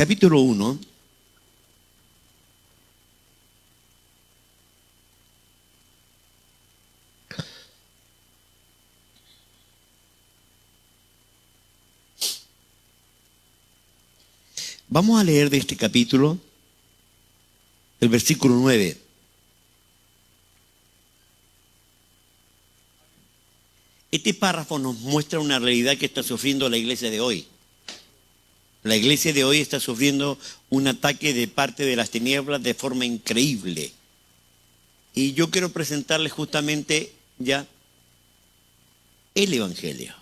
capítulo 1. Vamos a leer de este capítulo el versículo 9. Este párrafo nos muestra una realidad que está sufriendo la iglesia de hoy. La iglesia de hoy está sufriendo un ataque de parte de las tinieblas de forma increíble. Y yo quiero presentarles justamente ya el Evangelio.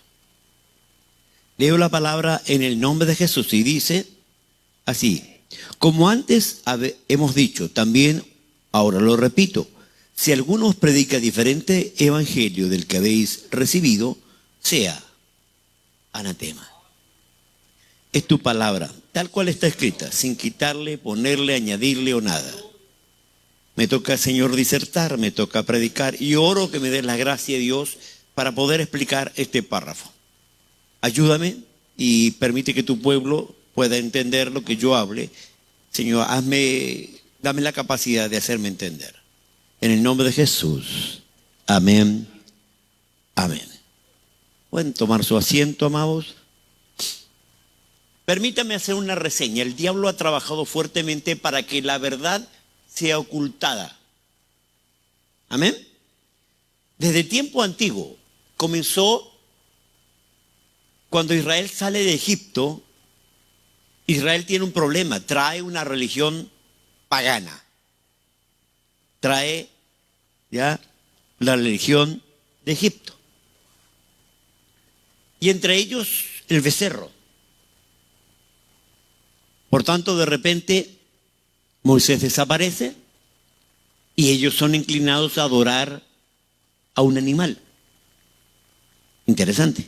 Leo la palabra en el nombre de Jesús y dice así: como antes hemos dicho, también ahora lo repito, si alguno os predica diferente evangelio del que habéis recibido, sea anatema. Es tu palabra, tal cual está escrita, sin quitarle, ponerle, añadirle o nada. Me toca, Señor, disertar, me toca predicar y oro que me des la gracia de Dios para poder explicar este párrafo. Ayúdame y permite que tu pueblo pueda entender lo que yo hable. Señor, dame la capacidad de hacerme entender. En el nombre de Jesús. Amén. Amén. ¿Pueden tomar su asiento, amados? Permítame hacer una reseña. El diablo ha trabajado fuertemente para que la verdad sea ocultada. Amén. Desde tiempo antiguo comenzó cuando Israel sale de Egipto. Israel tiene un problema, trae una religión pagana. Trae ya la religión de Egipto. Y entre ellos el becerro. Por tanto, de repente, Moisés desaparece y ellos son inclinados a adorar a un animal. Interesante.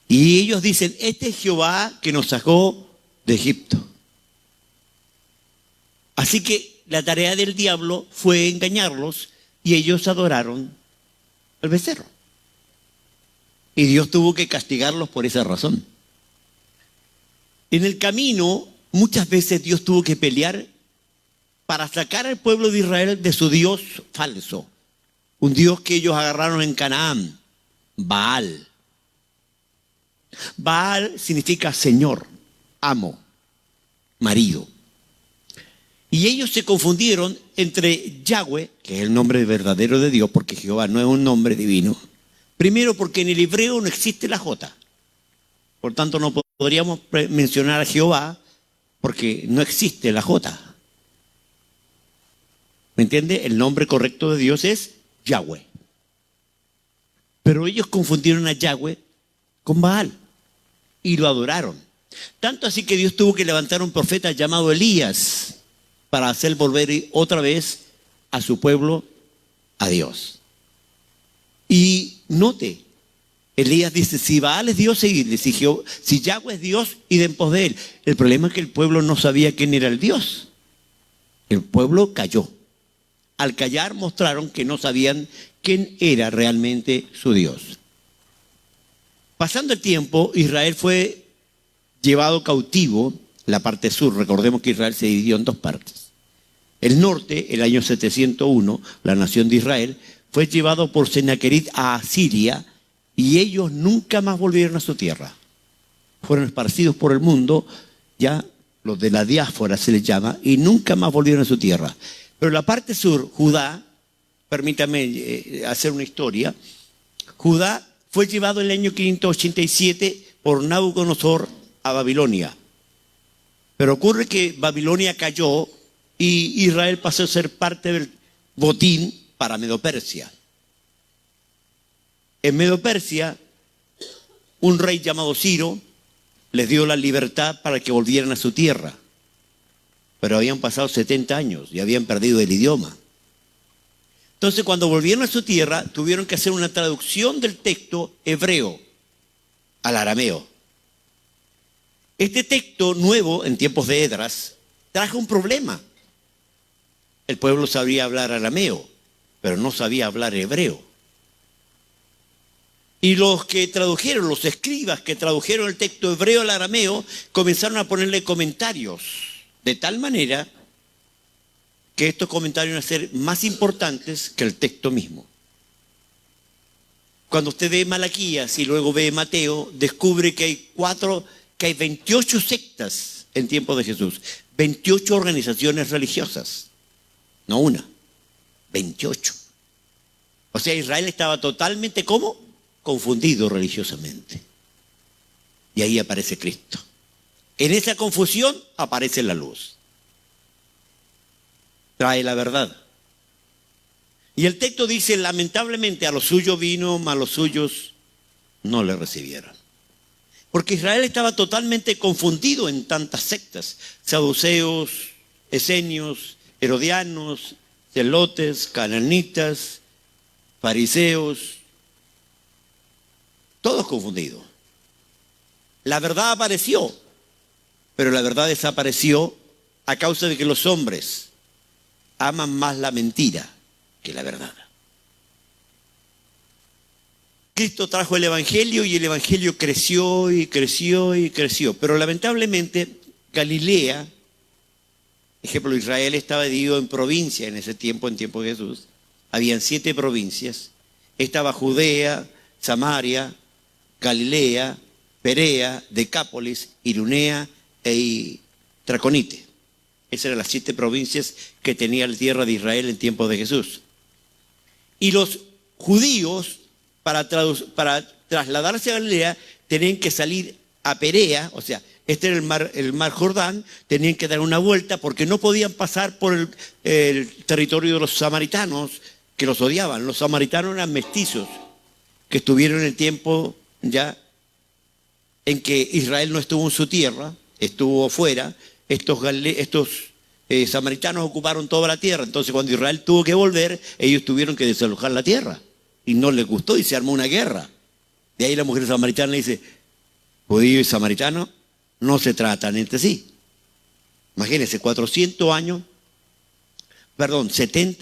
Y ellos dicen, este es Jehová que nos sacó de Egipto. Así que la tarea del diablo fue engañarlos y ellos adoraron al becerro. Y Dios tuvo que castigarlos por esa razón. En el camino, muchas veces Dios tuvo que pelear para sacar al pueblo de Israel de su Dios falso. Un Dios que ellos agarraron en Canaán, Baal. Baal significa señor, amo, marido. Y ellos se confundieron entre Yahweh, que es el nombre verdadero de Dios, porque Jehová no es un nombre divino. Primero, porque en el hebreo no existe la J. Por tanto, no podríamos mencionar a Jehová porque no existe la J. ¿Me entiende? El nombre correcto de Dios es Yahweh. Pero ellos confundieron a Yahweh con Baal y lo adoraron. Tanto así que Dios tuvo que levantar un profeta llamado Elías para hacer volver otra vez a su pueblo a Dios. Y note, Elías dice, si Baal es Dios, seguidle. Si Yahweh es Dios, id en pos de él. El problema es que el pueblo no sabía quién era el Dios. El pueblo cayó. Al callar mostraron que no sabían quién era realmente su Dios. Pasando el tiempo, Israel fue llevado cautivo, la parte sur. Recordemos que Israel se dividió en dos partes. El norte, el año 701, la nación de Israel, fue llevado por Sennacherib a Asiria y ellos nunca más volvieron a su tierra. Fueron esparcidos por el mundo, ya los de la diáspora se les llama, y nunca más volvieron a su tierra. Pero la parte sur, Judá, permítame hacer una historia, Judá fue llevado en el año 587 por Nabucodonosor a Babilonia. Pero ocurre que Babilonia cayó y Israel pasó a ser parte del botín para Medo-Persia. En Medo-Persia, un rey llamado Ciro les dio la libertad para que volvieran a su tierra. Pero habían pasado 70 años y habían perdido el idioma. Entonces, cuando volvieron a su tierra, tuvieron que hacer una traducción del texto hebreo al arameo. Este texto nuevo, en tiempos de Esdras, trajo un problema. El pueblo sabía hablar arameo, pero no sabía hablar hebreo. Y los que tradujeron, los escribas que tradujeron el texto hebreo al arameo, comenzaron a ponerle comentarios, de tal manera que estos comentarios van a ser más importantes que el texto mismo. Cuando usted ve Malaquías y luego ve Mateo, descubre que hay 28 sectas en tiempo de Jesús, 28 organizaciones religiosas, no una, 28. O sea, Israel estaba totalmente, ¿cómo? Confundido religiosamente. Y ahí aparece Cristo. En esa confusión aparece la luz. Trae la verdad. Y el texto dice, lamentablemente a los suyos vino, mas los suyos no le recibieron. Porque Israel estaba totalmente confundido en tantas sectas. Saduceos, esenios, herodianos, celotes, cananitas, fariseos, todos confundidos. La verdad apareció, pero la verdad desapareció a causa de que los hombres aman más la mentira que la verdad. Cristo trajo el Evangelio y el Evangelio creció y creció y creció. Pero lamentablemente Galilea, ejemplo, Israel estaba dividido en provincias en ese tiempo, en tiempo de Jesús. Habían 7 provincias. Estaba Judea, Samaria, Galilea, Perea, Decápolis, Irunea e Traconite. Esas eran las 7 provincias que tenía la tierra de Israel en tiempo de Jesús. Y los judíos, para trasladarse a Galilea, tenían que salir a Perea, o sea, este era el mar Jordán, tenían que dar una vuelta porque no podían pasar por el territorio de los samaritanos, que los odiaban. Los samaritanos eran mestizos, que estuvieron en el tiempo ya en que Israel no estuvo en su tierra, estuvo fuera. Estos samaritanos ocuparon toda la tierra. Entonces cuando Israel tuvo que volver, ellos tuvieron que desalojar la tierra. Y no les gustó y se armó una guerra. De ahí la mujer samaritana le dice, judío y samaritano no se tratan entre sí. Imagínense, 70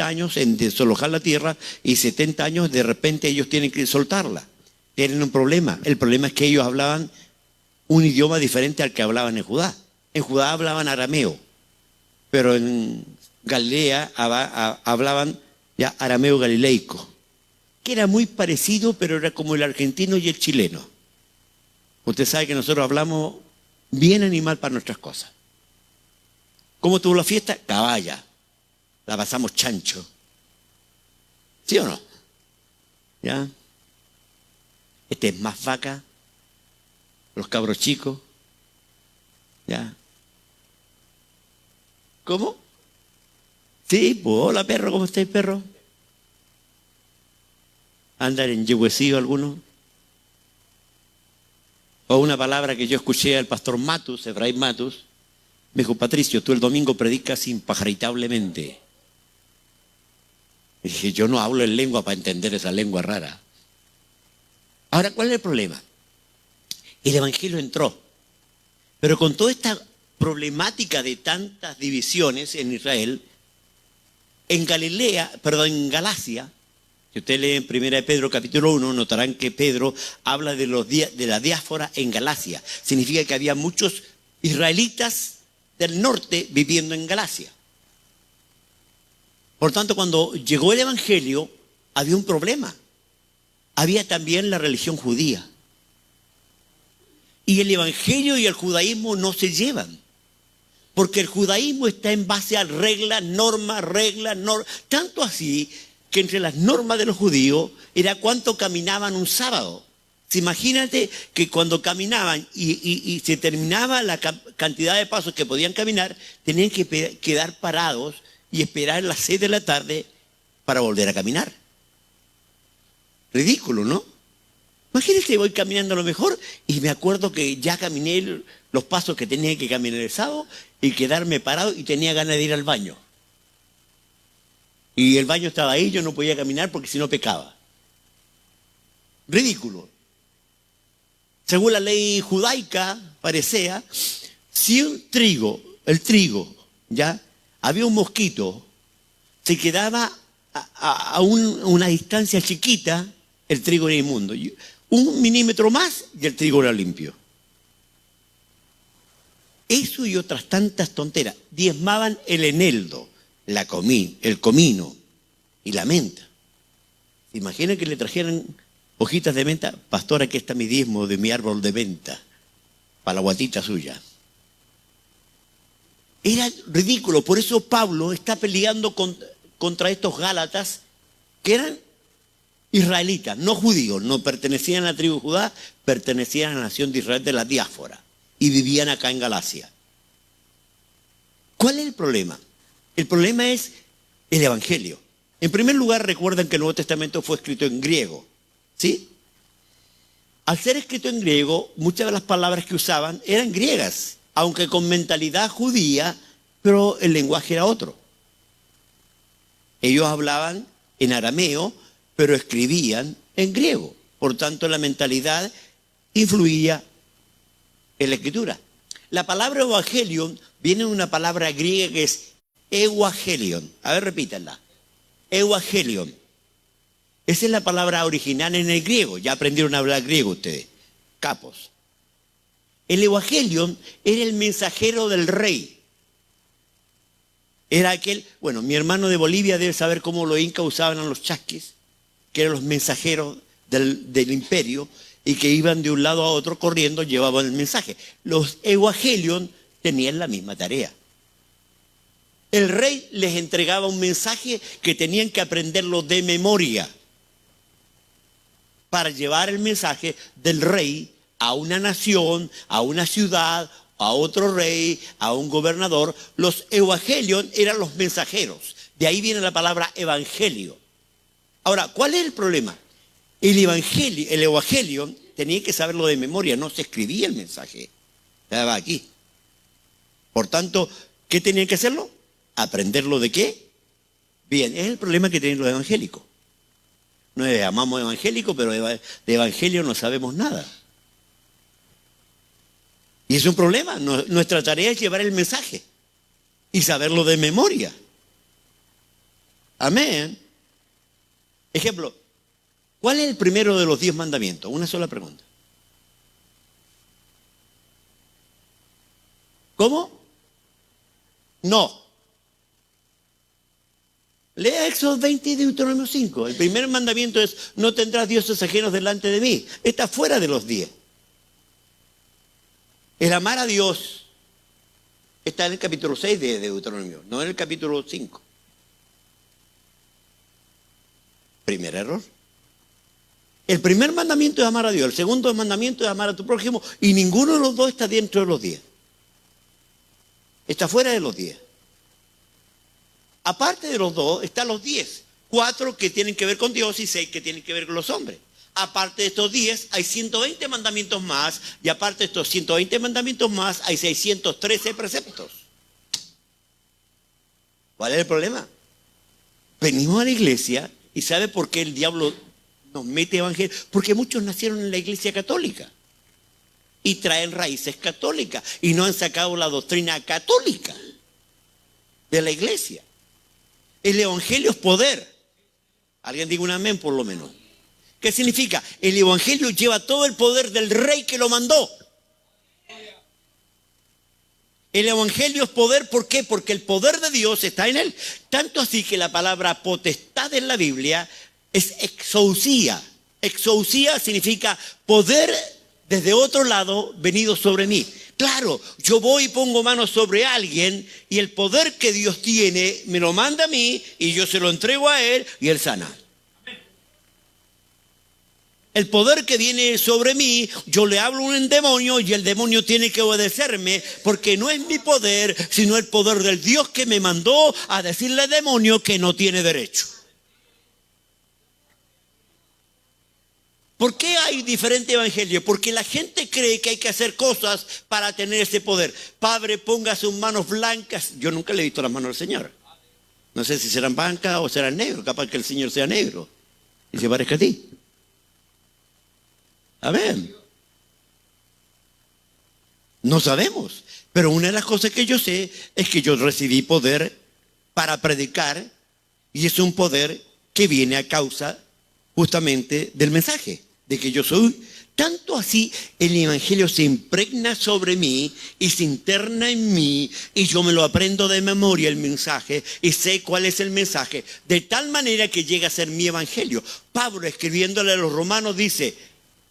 años en desalojar la tierra y 70 años de repente ellos tienen que soltarla. Tienen un problema. El problema es que ellos hablaban un idioma diferente al que hablaban en Judá. En Judá hablaban arameo, pero en Galilea hablaban ya arameo galileico, que era muy parecido, pero era como el argentino y el chileno. Usted sabe que nosotros hablamos bien animal para nuestras cosas. ¿Cómo tuvo la fiesta? Caballa. La pasamos chancho. ¿Sí o no? ¿Ya? Este es más vaca. Los cabros chicos. ¿Ya? ¿Cómo? Sí, pues hola perro, ¿cómo estáis perro? ¿Andan enyeguecidos algunos? O una palabra que yo escuché al pastor Matus, Efraín Matus, me dijo, Patricio, tú el domingo predicas impajaritablemente. Y dije, yo no hablo en lengua para entender esa lengua rara. Ahora, ¿cuál es el problema? El evangelio entró, pero con toda esta problemática de tantas divisiones en Israel, en Galacia, si usted lee en 1 Pedro capítulo 1, notarán que Pedro habla de la diáspora en Galacia. Significa que había muchos israelitas del norte viviendo en Galacia. Por tanto, cuando llegó el evangelio, había un problema. Había también la religión judía. Y el evangelio y el judaísmo no se llevan. Porque el judaísmo está en base a reglas, normas, tanto así que entre las normas de los judíos era cuánto caminaban un sábado. Imagínate que cuando caminaban y se terminaba la cantidad de pasos que podían caminar, tenían que quedar parados y esperar las 6 de la tarde para volver a caminar. Ridículo, ¿no? Imagínate, voy caminando a lo mejor y me acuerdo que ya caminé los pasos que tenía que caminar el sábado y quedarme parado y tenía ganas de ir al baño. Y el baño estaba ahí, yo no podía caminar porque si no pecaba. Ridículo. Según la ley judaica, parecía, si el trigo, ya, había un mosquito, se quedaba a una distancia chiquita, el trigo era inmundo. un milímetro más y el trigo era limpio. Eso y otras tantas tonteras. Diezmaban el eneldo, el comino y la menta. ¿Se imaginan que le trajeran hojitas de menta? Pastor, aquí está mi diezmo de mi árbol de menta, para la guatita suya. Era ridículo, por eso Pablo está peleando contra estos gálatas que eran israelitas, no judíos, no pertenecían a la tribu de Judá, pertenecían a la nación de Israel de la diáspora y vivían acá en Galacia. ¿Cuál es el problema? El problema es el Evangelio. En primer lugar, recuerden que el Nuevo Testamento fue escrito en griego, ¿sí? Al ser escrito en griego, muchas de las palabras que usaban eran griegas, aunque con mentalidad judía, pero el lenguaje era otro. Ellos hablaban en arameo, pero escribían en griego. Por tanto, la mentalidad influía en la escritura. La palabra evangelion viene de una palabra griega que es euangelion. A ver, repítanla. Euangelion. Esa es la palabra original en el griego. Ya aprendieron a hablar griego ustedes, capos. El evangelion era el mensajero del rey. Era aquel, bueno, mi hermano de Bolivia debe saber cómo los incas usaban a los chasquis, que eran los mensajeros del imperio, y que iban de un lado a otro corriendo, llevaban el mensaje. Los evangelion tenían la misma tarea. El rey les entregaba un mensaje que tenían que aprenderlo de memoria para llevar el mensaje del rey a una nación, a una ciudad, a otro rey, a un gobernador. Los evangelion eran los mensajeros. De ahí viene la palabra evangelio. Ahora, ¿cuál es el problema? El evangelio tenía que saberlo de memoria, no se escribía el mensaje. Estaba aquí. Por tanto, ¿qué tenían que hacerlo? ¿Aprenderlo de qué? Bien, es el problema que tienen los evangélicos. Nos llamamos evangélicos, pero de evangelio no sabemos nada. Y es un problema. Nuestra tarea es llevar el mensaje y saberlo de memoria. Amén. Ejemplo, ¿cuál es el primero de los 10 mandamientos? Una sola pregunta. ¿Cómo? No. Lea Éxodo 20 y Deuteronomio 5. El primer mandamiento es: no tendrás dioses ajenos delante de mí. Está fuera de los 10. El amar a Dios está en el capítulo 6 de Deuteronomio, no en el capítulo 5. Primer error. El primer mandamiento es amar a Dios, el segundo mandamiento es amar a tu prójimo, y ninguno de los dos está dentro de los 10. Está fuera de los 10. Aparte de los dos, están los 10. 4 que tienen que ver con Dios y 6 que tienen que ver con los hombres. Aparte de estos 10, hay 120 mandamientos más, y aparte de estos 120 mandamientos más, hay 613 preceptos. ¿Cuál es el problema? Venimos a la iglesia, y ¿sabe por qué el diablo nos mete evangelio? Porque muchos nacieron en la iglesia católica y traen raíces católicas y no han sacado la doctrina católica de la iglesia. El evangelio es poder. Alguien diga un amén por lo menos. ¿Qué significa? El evangelio lleva todo el poder del rey que lo mandó. El evangelio es poder, ¿por qué? Porque el poder de Dios está en él. Tanto así que la palabra potestad en la Biblia es exousia. Exousia significa poder desde otro lado venido sobre mí. Claro, yo voy y pongo manos sobre alguien y el poder que Dios tiene me lo manda a mí y yo se lo entrego a él y él sana. El poder que viene sobre mí, yo le hablo a un demonio y el demonio tiene que obedecerme, porque no es mi poder, sino el poder del Dios que me mandó a decirle al demonio que no tiene derecho. ¿Por qué hay diferente evangelio? Porque la gente cree que hay que hacer cosas para tener ese poder. Padre, ponga sus manos blancas. Yo nunca le he visto las manos del Señor. No sé si serán blancas o serán negros. Capaz que el Señor sea negro y se parezca a ti. Amén. No sabemos. Pero una de las cosas que yo sé es que yo recibí poder para predicar, y es un poder que viene a causa justamente del mensaje. de que yo soy. Tanto así el evangelio se impregna sobre mí y se interna en mí y yo me lo aprendo de memoria el mensaje y sé cuál es el mensaje, de tal manera que llega a ser mi evangelio. Pablo, escribiéndole a los romanos, dice,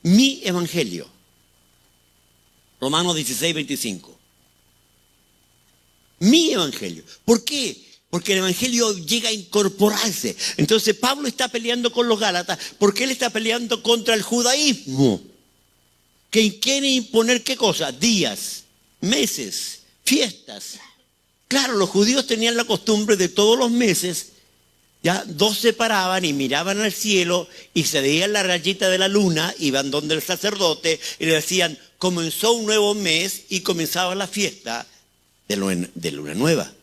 mi evangelio. Romanos 16:25. Mi evangelio. ¿Por qué? Porque el evangelio llega a incorporarse. Entonces Pablo está peleando con los gálatas porque él está peleando contra el judaísmo, que quiere imponer ¿qué cosa? Días, meses, fiestas. Claro, los judíos tenían la costumbre de todos los meses, ya dos se paraban y miraban al cielo y se veían la rayita de la luna, iban donde el sacerdote y le decían, comenzó un nuevo mes y comenzaba la fiesta de luna nueva.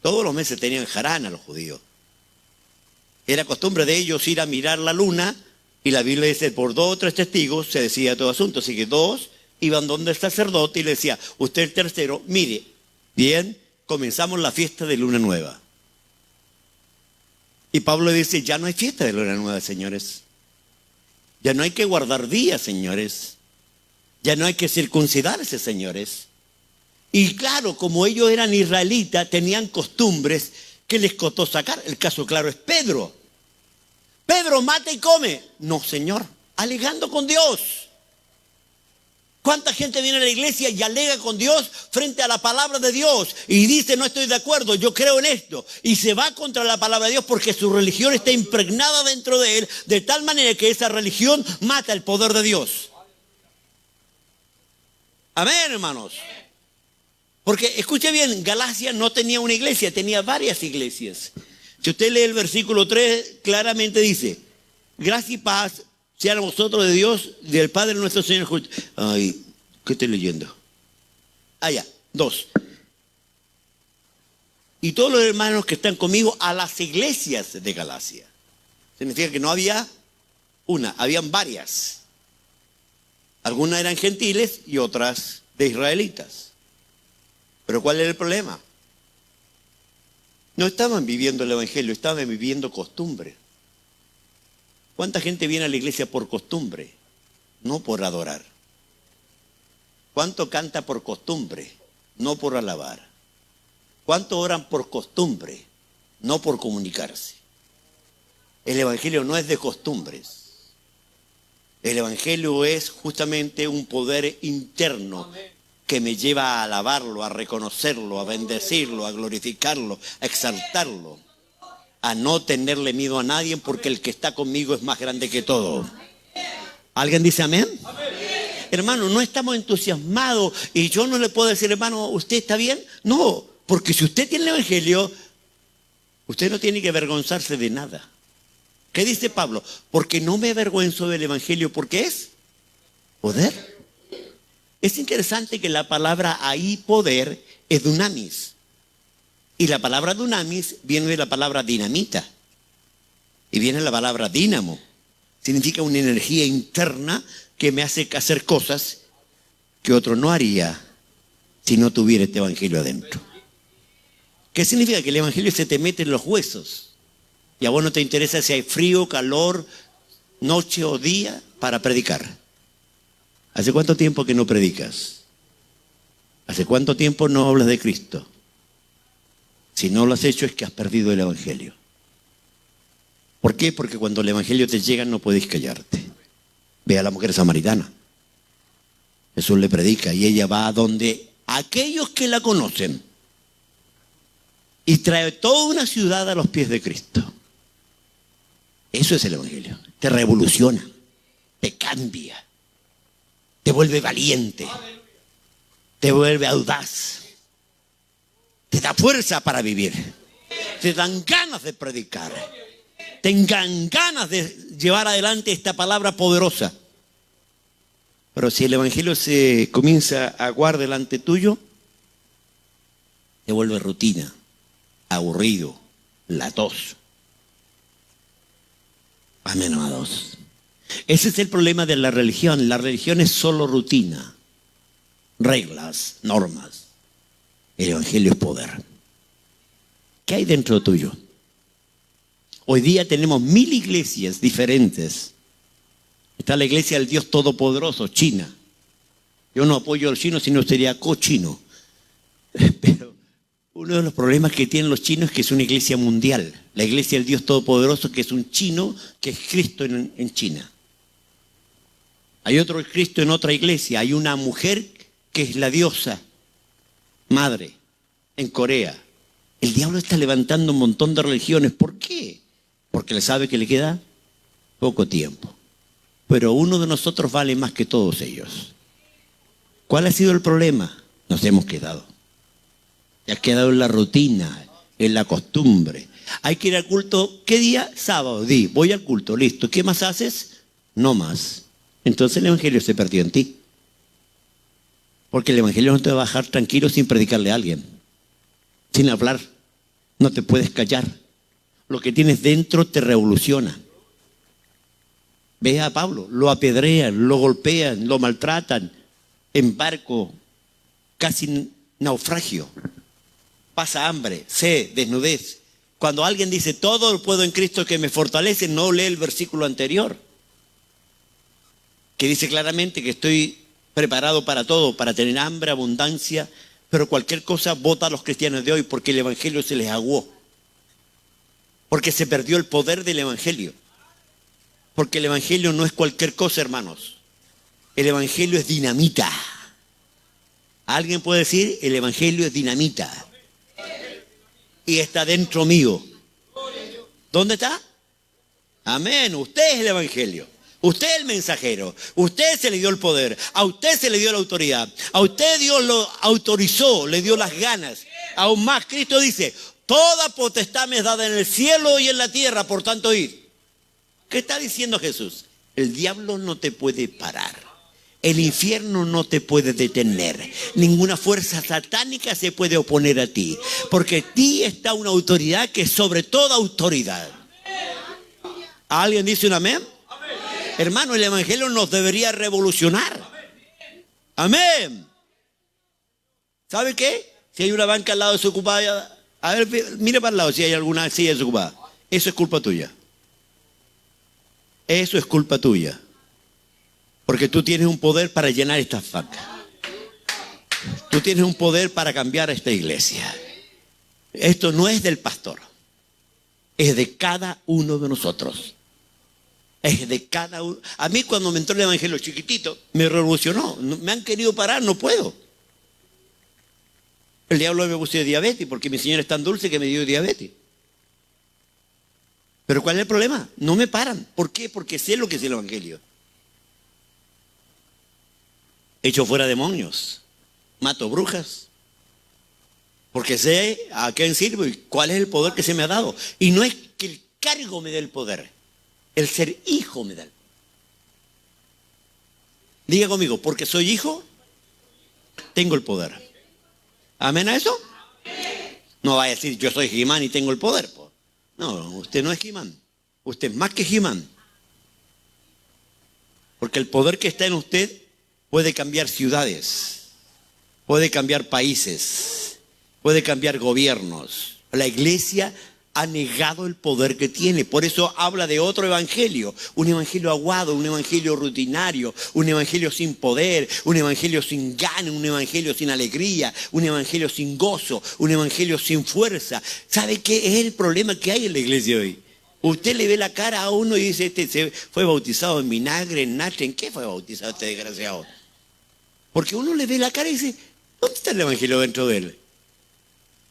Todos los meses tenían jarana los judíos. Era costumbre de ellos ir a mirar la luna y la Biblia dice, por 2 o 3 testigos se decía todo asunto. Así que 2 iban donde el sacerdote y le decía, usted el tercero, mire, bien, comenzamos la fiesta de luna nueva. Y Pablo dice, ya no hay fiesta de luna nueva, señores. Ya no hay que guardar días, señores. Ya no hay que circuncidarse, señores. Y claro, como ellos eran israelitas, tenían costumbres que les costó sacar. El caso claro es Pedro. Pedro mata y come. No, señor, alegando con Dios. ¿Cuánta gente viene a la iglesia y alega con Dios frente a la palabra de Dios? Y dice, no estoy de acuerdo, yo creo en esto. Y se va contra la palabra de Dios porque su religión está impregnada dentro de él, de tal manera que esa religión mata el poder de Dios. Amén, hermanos. Porque, escuche bien, Galacia no tenía una iglesia, tenía varias iglesias. Si usted lee el versículo 3, claramente dice, gracia y paz sean a vosotros de Dios, del Padre nuestro Señor Jesucristo. Ay, ¿qué estoy leyendo? Ya, 2. Y todos los hermanos que están conmigo a las iglesias de Galacia. Significa que no había una, habían varias. Algunas eran gentiles y otras de israelitas. Pero ¿cuál era el problema? No estaban viviendo el evangelio, estaban viviendo costumbre. ¿Cuánta gente viene a la iglesia por costumbre? No por adorar. ¿Cuánto canta por costumbre? No por alabar. ¿Cuánto oran por costumbre? No por comunicarse. El evangelio no es de costumbres. El evangelio es justamente un poder interno que me lleva a alabarlo, a reconocerlo, a bendecirlo, a glorificarlo, a exaltarlo, a no tenerle miedo a nadie porque el que está conmigo es más grande que todo. ¿Alguien dice amén? Hermano, no estamos entusiasmados y yo no le puedo decir, hermano, ¿usted está bien? No, porque si usted tiene el evangelio, usted no tiene que avergonzarse de nada. ¿Qué dice Pablo? Porque no me avergüenzo del evangelio, porque es poder. Es interesante que la palabra ahí poder es dunamis. Y la palabra dunamis viene de la palabra dinamita. Y viene de la palabra dínamo. Significa una energía interna que me hace hacer cosas que otro no haría si no tuviera este evangelio adentro. ¿Qué significa? Que el evangelio se te mete en los huesos. Y a vos no te interesa si hay frío, calor, noche o día para predicar. ¿Hace cuánto tiempo que no predicas? ¿Hace cuánto tiempo no hablas de Cristo? Si no lo has hecho es que has perdido el evangelio. ¿Por qué? Porque cuando el evangelio te llega no puedes callarte. Ve a la mujer samaritana. Jesús le predica y ella va a donde aquellos que la conocen y trae toda una ciudad a los pies de Cristo. Eso es el evangelio. Te revoluciona, te cambia, te vuelve valiente, te vuelve audaz, te da fuerza para vivir, te dan ganas de predicar, tengan ganas de llevar adelante esta palabra poderosa. Pero si el evangelio se comienza a aguar delante tuyo, te vuelve rutina, aburrido, latoso. Amén, amados. Ese es el problema de la religión. La religión es solo rutina, reglas, normas. El evangelio es poder. ¿Qué hay dentro tuyo? Hoy día tenemos 1000 iglesias diferentes Está la iglesia del Dios Todopoderoso, China. Yo no apoyo a los chinos, sino sería cochino. Pero uno de los problemas que tienen los chinos es que es una iglesia mundial. La iglesia del Dios Todopoderoso, que es un chino, que es Cristo en China. Hay otro Cristo en otra iglesia. Hay una mujer que es la diosa madre en Corea. El diablo está levantando un montón de religiones. ¿Por qué? Porque le sabe que le queda poco tiempo. Pero uno de nosotros vale más que todos ellos. ¿Cuál ha sido el problema? Nos hemos quedado. Ya ha quedado en la rutina, en la costumbre. Hay que ir al culto. ¿Qué día? Sábado. Voy al culto, listo. ¿Qué más haces? No más. Entonces el evangelio se perdió en ti. Porque el evangelio no te va a dejar tranquilo sin predicarle a alguien. Sin hablar. No te puedes callar. Lo que tienes dentro te revoluciona. Ve a Pablo, lo apedrean, lo golpean, lo maltratan. En barco, casi naufragio. Pasa hambre, sed, desnudez. Cuando alguien dice, todo lo puedo en Cristo que me fortalece, no lee el versículo anterior. Que dice claramente que estoy preparado para todo, para tener hambre, abundancia, pero cualquier cosa vota a los cristianos de hoy porque el evangelio se les aguó. Porque se perdió el poder del evangelio. Porque el evangelio no es cualquier cosa, hermanos. El evangelio es dinamita. ¿Alguien puede decir? El evangelio es dinamita. Y está dentro mío. ¿Dónde está? Amén. Usted es el evangelio. Usted es el mensajero. Usted se le dio el poder. A usted se le dio la autoridad. A usted Dios lo autorizó, le dio las ganas. Aún más, Cristo dice, toda potestad me es dada en el cielo y en la tierra, por tanto id. ¿Qué está diciendo Jesús? El diablo no te puede parar. El infierno no te puede detener. Ninguna fuerza satánica se puede oponer a ti. Porque en ti está una autoridad que es sobre toda autoridad. ¿Alguien dice un amén? Hermano, el evangelio nos debería revolucionar. Amén. ¿Sabe qué? Si hay una banca al lado desocupada, a ver, mire para el lado si hay alguna silla desocupada. Eso es culpa tuya. Eso es culpa tuya. Porque tú tienes un poder para llenar estas bancas. Tú tienes un poder para cambiar esta iglesia. Esto no es del pastor. Es de cada uno de nosotros. Es de cada uno. A mí cuando me entró el evangelio chiquitito, me revolucionó. Me han querido parar, no puedo. El diablo me puso diabetes porque mi Señor es tan dulce que me dio diabetes. Pero ¿cuál es el problema? No me paran. ¿Por qué? Porque sé lo que es el evangelio. Echo fuera demonios. Mato brujas. Porque sé a quién sirvo y cuál es el poder que se me ha dado. Y no es que el cargo me dé el poder. El ser hijo me da el poder. Diga conmigo, porque soy hijo, tengo el poder. ¿Amén a eso? No vaya a decir, yo soy He-Man y tengo el poder. No, usted no es He-Man. Usted es más que He-Man. Porque el poder que está en usted puede cambiar ciudades, puede cambiar países, puede cambiar gobiernos. La iglesia ha negado el poder que tiene. Por eso habla de otro evangelio. Un evangelio aguado, un evangelio rutinario, un evangelio sin poder, un evangelio sin gana, un evangelio sin alegría, un evangelio sin gozo, un evangelio sin fuerza. ¿Sabe qué es el problema que hay en la iglesia hoy? Usted le ve la cara a uno y dice, este se fue bautizado en vinagre, en nache. ¿En qué fue bautizado este desgraciado? Porque uno le ve la cara y dice, ¿dónde está el evangelio dentro de él?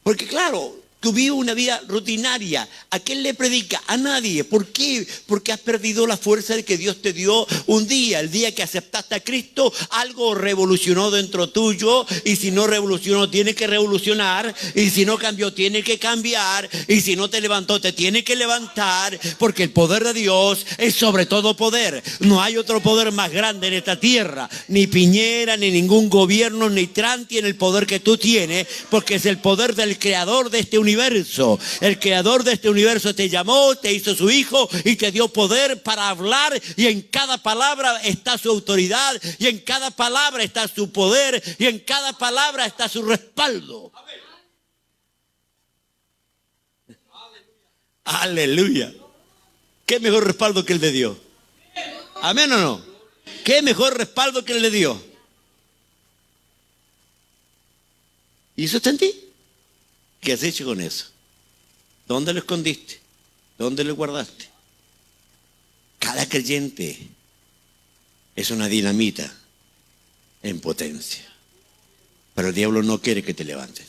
Porque claro, tú vives una vida rutinaria. ¿A quién le predica? A nadie. ¿Por qué? Porque has perdido la fuerza de que Dios te dio un día. El día que aceptaste a Cristo, algo revolucionó dentro tuyo. Y si no revolucionó, tiene que revolucionar. Y si no cambió, tiene que cambiar. Y si no te levantó, te tiene que levantar. Porque el poder de Dios es sobre todo poder. No hay otro poder más grande en esta tierra. Ni Piñera, ni ningún gobierno, ni Trump tiene el poder que tú tienes. Porque es el poder del creador de este universo. El creador de este universo te llamó, te hizo su hijo y te dio poder para hablar, y en cada palabra está su autoridad, y en cada palabra está su poder, y en cada palabra está su respaldo. Aleluya. ¿Qué mejor respaldo que el de Dios? ¿Amén o no? ¿Qué mejor respaldo que le dio? ¿Y eso está en ti? ¿Qué has hecho con eso? ¿Dónde lo escondiste? ¿Dónde lo guardaste? Cada creyente es una dinamita en potencia. Pero el diablo no quiere que te levantes.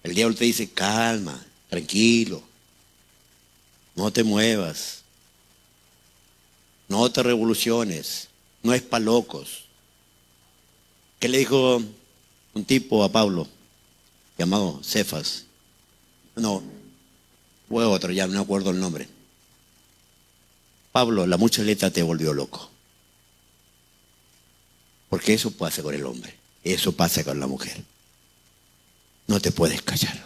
El diablo te dice, calma, tranquilo, no te muevas, no te revoluciones, no es para locos. ¿Qué le dijo un tipo a Pablo llamado Cefas? No, fue otro, ya no me acuerdo el nombre. Pablo, la mucha letra te volvió loco. Porque eso pasa con el hombre, eso pasa con la mujer. No te puedes callar.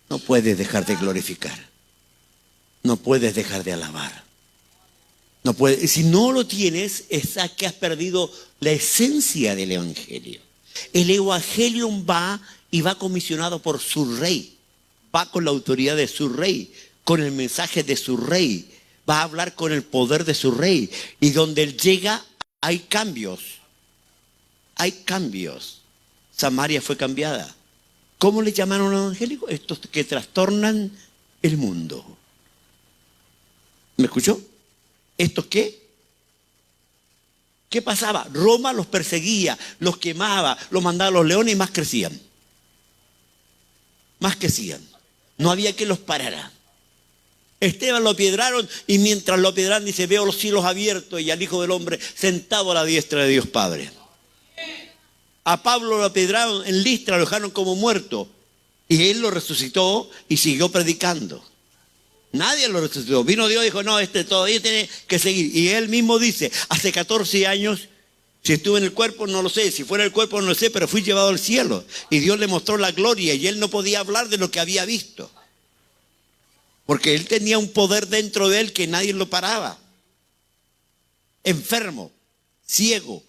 No puedes dejar de glorificar. No puedes dejar de alabar. No puedes, si no lo tienes, es que has perdido la esencia del evangelio. El evangelio va y va comisionado por su rey. Va con la autoridad de su rey, con el mensaje de su rey. Va a hablar con el poder de su rey. Y donde él llega, hay cambios. Hay cambios. Samaria fue cambiada. ¿Cómo le llamaron evangélicos? Estos que trastornan el mundo. ¿Me escuchó? ¿Estos qué? ¿Qué pasaba? Roma los perseguía, los quemaba, los mandaba a los leones y más crecían. Más crecían. No había quien los parara. Esteban lo apiedraron y mientras lo apiedraron dice, veo los cielos abiertos y al Hijo del Hombre sentado a la diestra de Dios Padre. A Pablo lo apedrearon en Listra, lo dejaron como muerto. Y él lo resucitó y siguió predicando. Nadie lo resucitó. Vino Dios y dijo, no, todavía tiene que seguir. Y él mismo dice, hace 14 años, si estuve en el cuerpo no lo sé, si fuera el cuerpo no lo sé, pero fui llevado al cielo. Y Dios le mostró la gloria y él no podía hablar de lo que había visto. Porque él tenía un poder dentro de él que nadie lo paraba. Enfermo, ciego.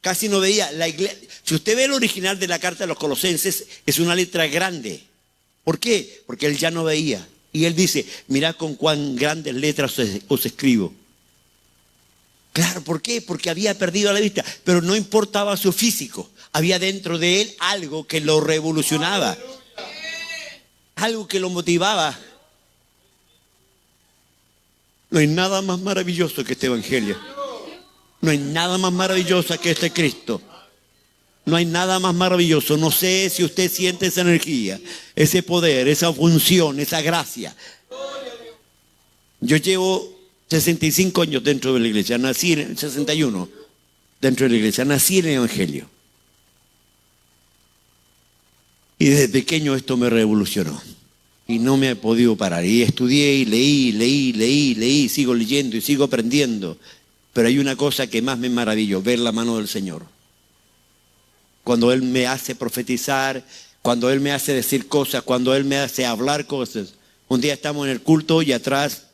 Casi no veía. La iglesia, si usted ve el original de la carta de los Colosenses, es una letra grande. ¿Por qué? Porque él ya no veía. Y él dice, mirad con cuán grandes letras os escribo. Claro, ¿por qué? Porque había perdido la vista. Pero no importaba su físico. Había dentro de él algo que lo revolucionaba. Algo que lo motivaba. No hay nada más maravilloso que este evangelio. No hay nada más maravilloso que este Cristo. No hay nada más maravilloso. No sé si usted siente esa energía, ese poder, esa función, esa gracia. Yo llevo 65 años dentro de la iglesia. Nací en el 61 dentro de la iglesia. Nací en el evangelio. Y desde pequeño esto me revolucionó. Y no me he podido parar. Y estudié y leí, sigo leyendo y sigo aprendiendo. Pero hay una cosa que más me maravilló, ver la mano del Señor. Cuando Él me hace profetizar, cuando Él me hace decir cosas, cuando Él me hace hablar cosas. Un día estamos en el culto y atrás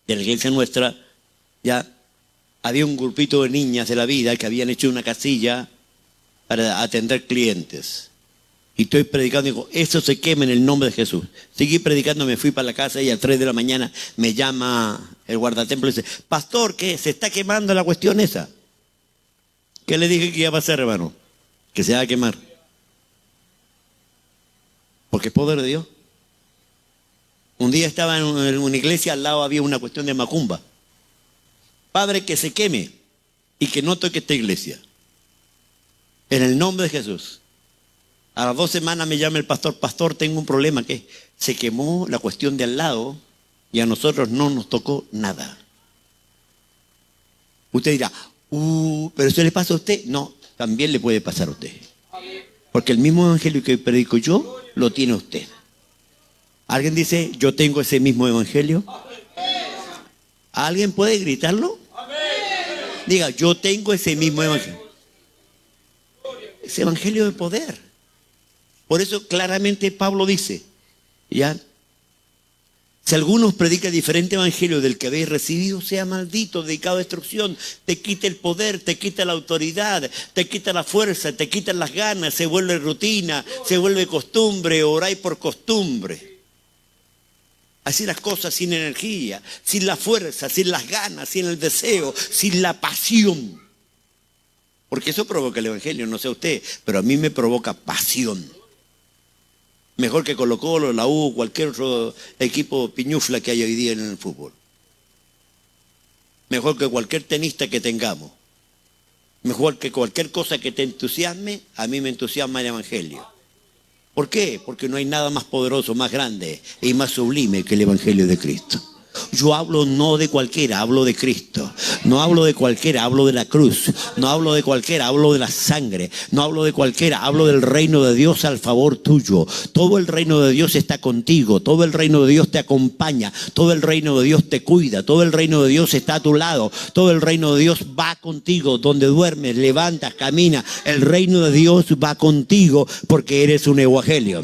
de la iglesia nuestra, ya había un grupito de niñas de la vida que habían hecho una casilla para atender clientes. Y estoy predicando y digo, eso se quema en el nombre de Jesús. Seguí predicando, me fui para la casa y a 3 de la mañana me llama el guardatemplo y dice, pastor, ¿qué? ¿Se está quemando la cuestión esa? ¿Qué le dije que iba a pasar, hermano? Que se va a quemar. Porque es poder de Dios. Un día estaba en una iglesia, al lado había una cuestión de macumba. Padre, que se queme y que no toque esta iglesia. En el nombre de Jesús. A las 2 semanas me llama el pastor, pastor, tengo un problema, que se quemó la cuestión de al lado y a nosotros no nos tocó nada. Usted dirá, pero eso le pasa a usted. No, también le puede pasar a usted. Porque el mismo evangelio que predico yo, lo tiene usted. ¿Alguien dice, yo tengo ese mismo evangelio? ¿Alguien puede gritarlo? Diga, yo tengo ese mismo evangelio. Ese evangelio de poder. Por eso claramente Pablo dice, ya, si algunos predican diferente evangelio del que habéis recibido, sea maldito, dedicado a destrucción, te quita el poder, te quita la autoridad, te quita la fuerza, te quitan las ganas, se vuelve rutina, se vuelve costumbre, oráis por costumbre. Hacer las cosas sin energía, sin la fuerza, sin las ganas, sin el deseo, sin la pasión. Porque eso provoca el evangelio, no sé usted, pero a mí me provoca pasión. Mejor que Colo-Colo, la U, cualquier otro equipo piñufla que hay hoy día en el fútbol. Mejor que cualquier tenista que tengamos. Mejor que cualquier cosa que te entusiasme, a mí me entusiasma el evangelio. ¿Por qué? Porque no hay nada más poderoso, más grande y más sublime que el evangelio de Cristo. Yo hablo no de cualquiera, hablo de Cristo. No hablo de cualquiera, hablo de la cruz. No hablo de cualquiera, hablo de la sangre. No hablo de cualquiera, hablo del reino de Dios al favor tuyo. Todo el reino de Dios está contigo. Todo el reino de Dios te acompaña. Todo el reino de Dios te cuida. Todo el reino de Dios está a tu lado. Todo el reino de Dios va contigo. Donde duermes, levantas, caminas. El reino de Dios va contigo porque eres un evangelio.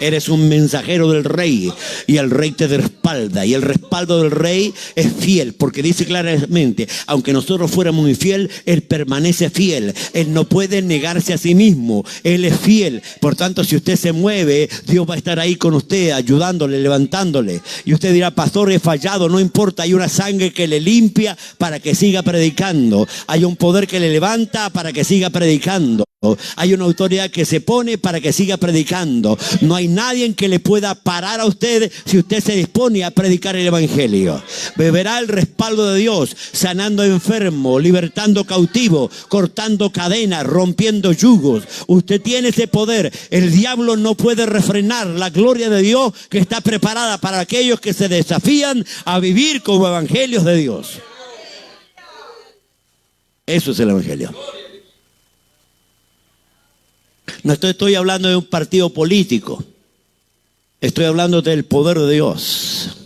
Eres un mensajero del rey y el rey te respalda, y el respaldo del rey es fiel, porque dice claramente, aunque nosotros fuéramos infiel, él permanece fiel. Él no puede negarse a sí mismo, él es fiel. Por tanto, si usted se mueve, Dios va a estar ahí con usted, ayudándole, levantándole. Y usted dirá, pastor, he fallado. No importa, hay una sangre que le limpia para que siga predicando. Hay un poder que le levanta para que siga predicando. Hay una autoridad que se pone para que siga predicando. No hay nadie que le pueda parar a usted si usted se dispone a predicar el evangelio. Beberá el respaldo de Dios, sanando enfermos, libertando cautivos, cortando cadenas, rompiendo yugos. Usted tiene ese poder. El diablo no puede refrenar la gloria de Dios que está preparada para aquellos que se desafían a vivir como evangelios de Dios. Eso es el evangelio. No estoy hablando de un partido político. Estoy hablando del poder de Dios.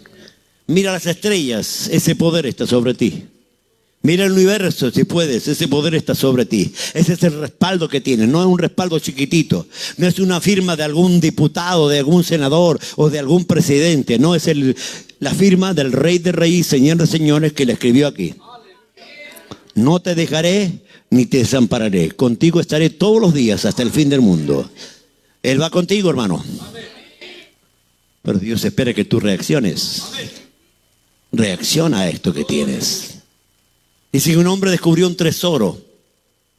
Mira las estrellas, ese poder está sobre ti. Mira el universo, si puedes, ese poder está sobre ti. Ese es el respaldo que tienes. No es un respaldo chiquitito. No es una firma de algún diputado, de algún senador o de algún presidente. No, es la firma del Rey de Reyes, Señor de Señores, que le escribió aquí. No te dejaré ni te desampararé. Contigo estaré todos los días hasta el fin del mundo. Él va contigo, hermano. Pero Dios espera que tú reacciones. Reacciona a esto que tienes. Dice que un hombre descubrió un tesoro.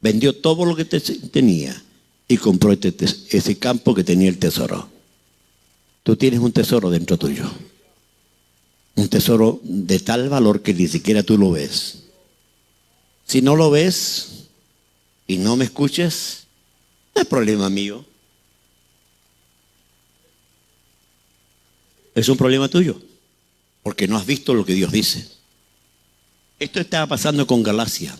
Vendió todo lo que tenía y compró ese campo que tenía el tesoro. Tú tienes un tesoro dentro tuyo. Un tesoro de tal valor que ni siquiera tú lo ves. Si no lo ves y no me escuchas, no es problema mío. Es un problema tuyo, porque no has visto lo que Dios dice. Esto estaba pasando con Galacia.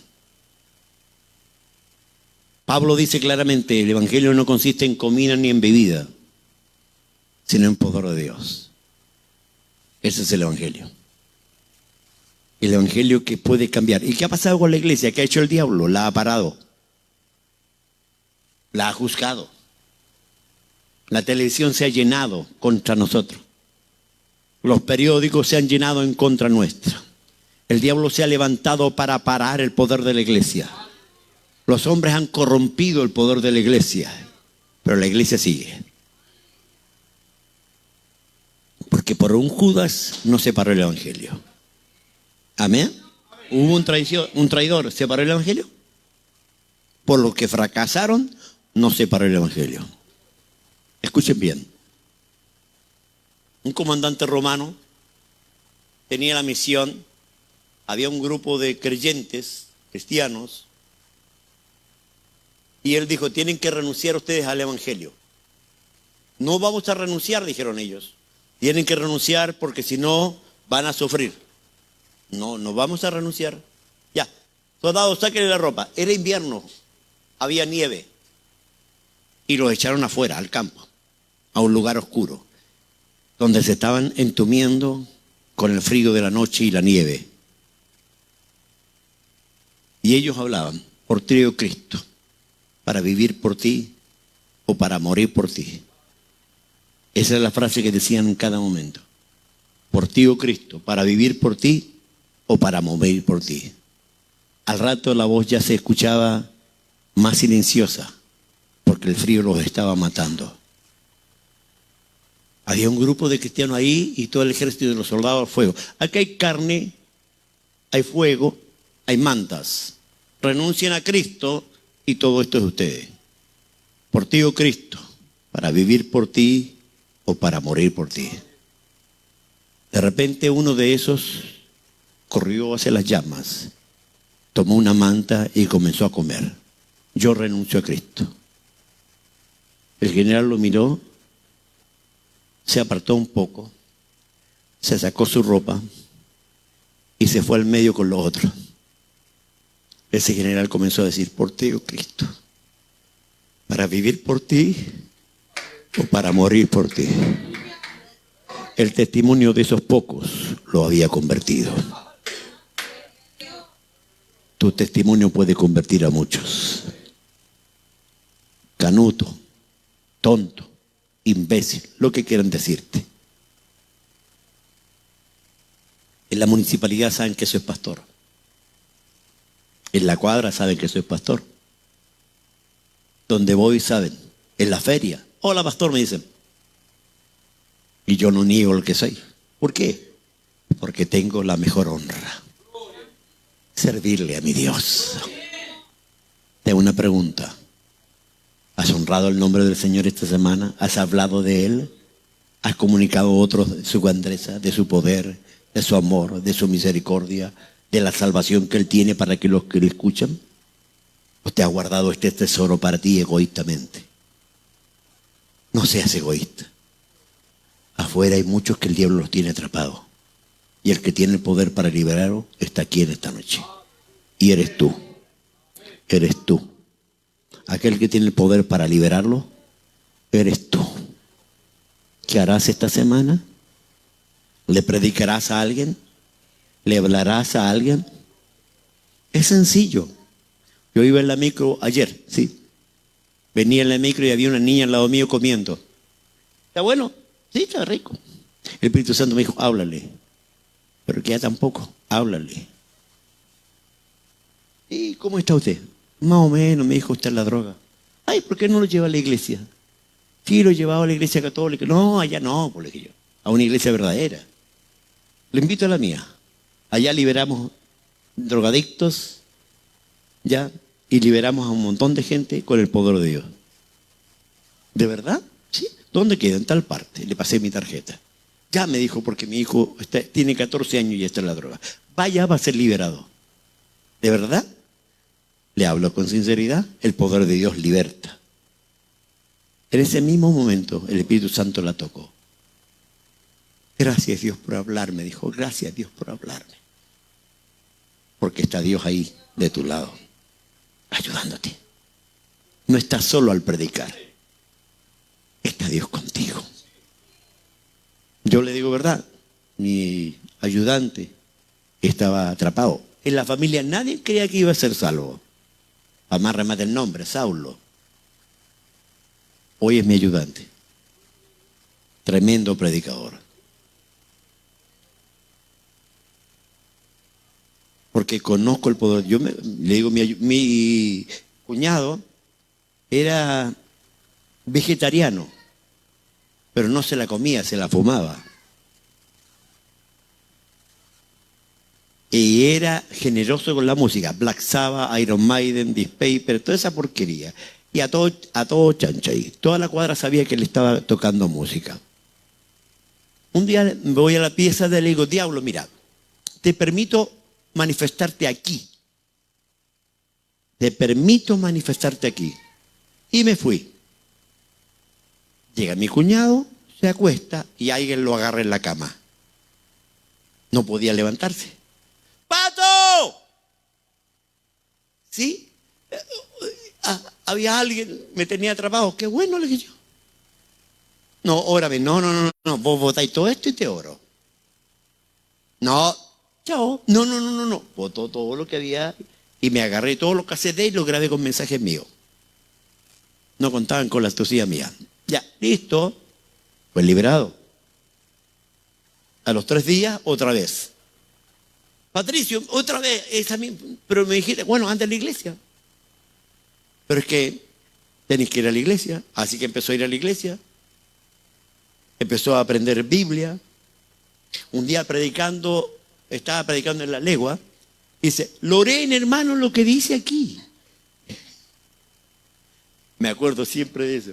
Pablo dice claramente, el evangelio no consiste en comida ni en bebida, sino en poder de Dios. Ese es el evangelio. El evangelio que puede cambiar. ¿Y qué ha pasado con la iglesia? ¿Qué ha hecho el diablo? La ha parado. La ha juzgado. La televisión se ha llenado contra nosotros. Los periódicos se han llenado en contra nuestra. El diablo se ha levantado para parar el poder de la iglesia. Los hombres han corrompido el poder de la iglesia, pero la iglesia sigue. Porque por un Judas no se paró el evangelio. Amén. Hubo un traidor, ¿se paró el evangelio? Por lo que fracasaron, no se paró el evangelio. Escuchen bien. Un comandante romano tenía la misión, había un grupo de creyentes, cristianos, y él dijo, tienen que renunciar ustedes al evangelio. No vamos a renunciar, dijeron ellos. Tienen que renunciar porque si no van a sufrir. No vamos a renunciar. Ya, soldados, sáquenle la ropa. Era invierno, había nieve. Y los echaron afuera, al campo, a un lugar oscuro, donde se estaban entumiendo con el frío de la noche y la nieve. Y ellos hablaban, por ti, oh Cristo, para vivir por ti o para morir por ti. Esa es la frase que decían en cada momento. Por ti, oh Cristo, para vivir por ti o para morir por ti. Al rato la voz ya se escuchaba más silenciosa, porque el frío los estaba matando. Había un grupo de cristianos ahí y todo el ejército de los soldados al fuego. Aquí hay carne, hay fuego, hay mantas. Renuncien a Cristo y todo esto es de ustedes. Por ti, oh Cristo, para vivir por ti o para morir por ti. De repente uno de esos corrió hacia las llamas, tomó una manta y comenzó a comer. Yo renuncio a Cristo. El general lo miró, se apartó un poco, se sacó su ropa y se fue al medio con los otros. Ese general comenzó a decir, por ti, oh Cristo, para vivir por ti o para morir por ti. El testimonio de esos pocos lo había convertido. Tu testimonio puede convertir a muchos. Canuto, tonto, imbécil, lo que quieran decirte. En la municipalidad saben que soy pastor. En la cuadra saben que soy pastor. Donde voy saben. En la feria. Hola pastor, me dicen. Y yo no niego lo que soy. ¿Por qué? Porque tengo la mejor honra. Servirle a mi Dios. Tengo una pregunta. ¿Has honrado el nombre del Señor esta semana? ¿Has hablado de Él? ¿Has comunicado a otros de su grandeza, de su poder, de su amor, de su misericordia, de la salvación que Él tiene para que los que le escuchan? ¿O te has guardado este tesoro para ti egoístamente? No seas egoísta. Afuera hay muchos que el diablo los tiene atrapados. Y el que tiene el poder para liberarlos está aquí en esta noche. Y eres tú. Eres tú. Aquel que tiene el poder para liberarlo, eres tú. ¿Qué harás esta semana? ¿Le predicarás a alguien? ¿Le hablarás a alguien? Es sencillo. Yo iba en la micro ayer, sí. Venía en la micro y había una niña al lado mío comiendo. ¿Está bueno? Sí, está rico. El Espíritu Santo me dijo, háblale. Pero que ya tampoco, háblale. ¿Y cómo está usted? Más o menos, me dijo, usted en la droga. Ay, ¿por qué no lo lleva a la iglesia? Sí, lo llevaba a la iglesia católica. No, allá no, por yo. A una iglesia verdadera. Le invito a la mía. Allá liberamos drogadictos, ya, y liberamos a un montón de gente con el poder de Dios. ¿De verdad? Sí. ¿Dónde queda? En tal parte. Le pasé mi tarjeta. Ya me dijo, porque mi hijo tiene 14 años y está en la droga. Vaya, va a ser liberado. ¿De verdad? Le hablo con sinceridad. El poder de Dios liberta. En ese mismo momento, el Espíritu Santo la tocó. Gracias Dios por hablarme, dijo. Gracias Dios por hablarme. Porque está Dios ahí, de tu lado, ayudándote. No estás solo al predicar. Está Dios contigo. Yo le digo verdad. Mi ayudante estaba atrapado. En la familia nadie creía que iba a ser salvo. Además remate el nombre, Saulo. Hoy es mi ayudante. Tremendo predicador. Porque conozco el poder. Yo le digo, mi cuñado era vegetariano, pero no se la comía, se la fumaba. Y era generoso con la música. Black Sabbath, Iron Maiden, Dispaper, toda esa porquería. Y a todo chancha ahí. Toda la cuadra sabía que él estaba tocando música. Un día me voy a la pieza de él y le digo, diablo, mira, te permito manifestarte aquí. Te permito manifestarte aquí. Y me fui. Llega mi cuñado, se acuesta y alguien lo agarra en la cama. No podía levantarse. ¡Pato! ¿Sí? Había alguien, me tenía atrapado. Qué bueno, le dije yo. No, órame, no. Vos votáis todo esto y te oro. No, chao. No. Votó todo lo que había y me agarré todos los cassettes y los grabé con mensajes míos. No contaban con la astucia mía. Ya, listo. Pues liberado. A los 3 días, otra vez. Patricio, otra vez, esa misma, pero me dijiste, bueno, anda a la iglesia. Pero es que tenéis que ir a la iglesia, así que empezó a ir a la iglesia. empezó a aprender Biblia. Un día estaba predicando en la legua, y dice, Lorén, hermano, lo que dice aquí. Me acuerdo siempre de eso.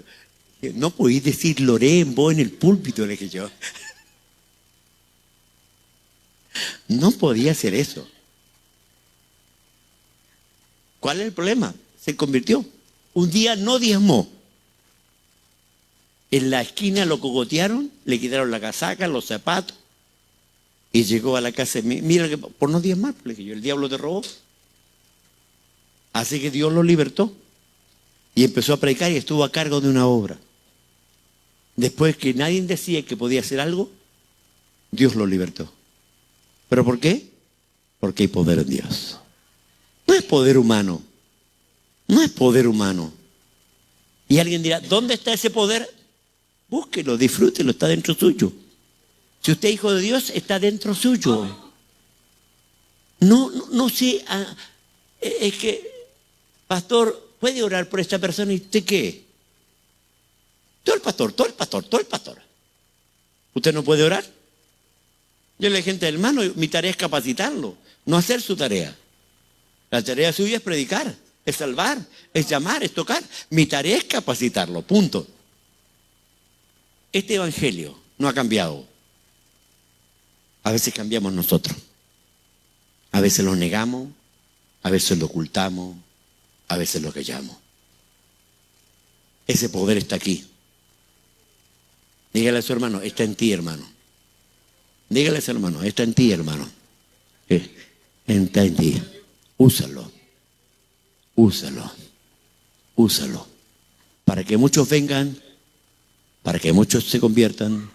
No podéis decir Lorén vos en el púlpito, le dije yo. No podía hacer eso. ¿Cuál es el problema? Se convirtió. Un día no diezmó. En la esquina lo cogotearon, le quitaron la casaca, los zapatos, y llegó a la casa. Mira, que por no diezmar, le dije yo, el diablo te robó. Así que Dios lo libertó. Y empezó a predicar y estuvo a cargo de una obra. Después que nadie decía que podía hacer algo, Dios lo libertó. ¿Pero por qué? Porque hay poder en Dios. No es poder humano. No es poder humano. Y alguien dirá, ¿dónde está ese poder? Búsquelo, disfrútelo, está dentro suyo. Si usted es hijo de Dios, está dentro suyo. No sé, es que, pastor, ¿puede orar por esta persona? ¿Y usted qué? Todo el pastor. ¿Usted no puede orar? Yo le dije, gente, hermano, mi tarea es capacitarlo, no hacer su tarea. La tarea suya es predicar, es salvar, es llamar, es tocar. Mi tarea es capacitarlo, punto. Este evangelio no ha cambiado. A veces cambiamos nosotros. A veces lo negamos, a veces lo ocultamos, a veces lo callamos. Ese poder está aquí. Dígale a su hermano, está en ti, hermano. Dígale a su hermano, está en ti, hermano. Está en ti. Úsalo. Para que muchos vengan, para que muchos se conviertan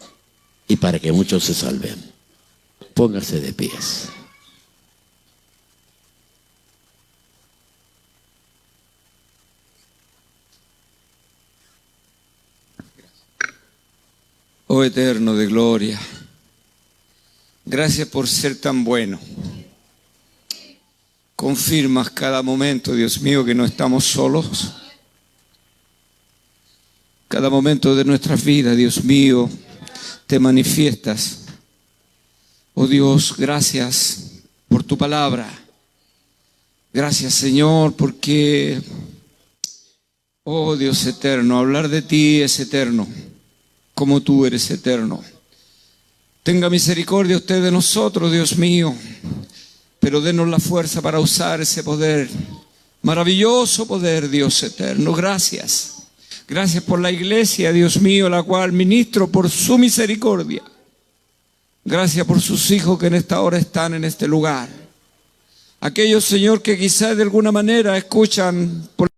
y para que muchos se salven. Póngase de pies. Oh Eterno de gloria, gracias por ser tan bueno. Confirmas cada momento, Dios mío, que no estamos solos. Cada momento de nuestras vidas, Dios mío, te manifiestas. Oh Dios, gracias por tu palabra. Gracias, Señor, porque, oh Dios eterno, hablar de ti es eterno, como tú eres eterno. Tenga misericordia usted de nosotros, Dios mío, pero denos la fuerza para usar ese poder, maravilloso poder, Dios eterno. Gracias. Gracias por la iglesia, Dios mío, la cual ministro por su misericordia. Gracias por sus hijos que en esta hora están en este lugar. Aquellos, Señor, que quizás de alguna manera escuchan por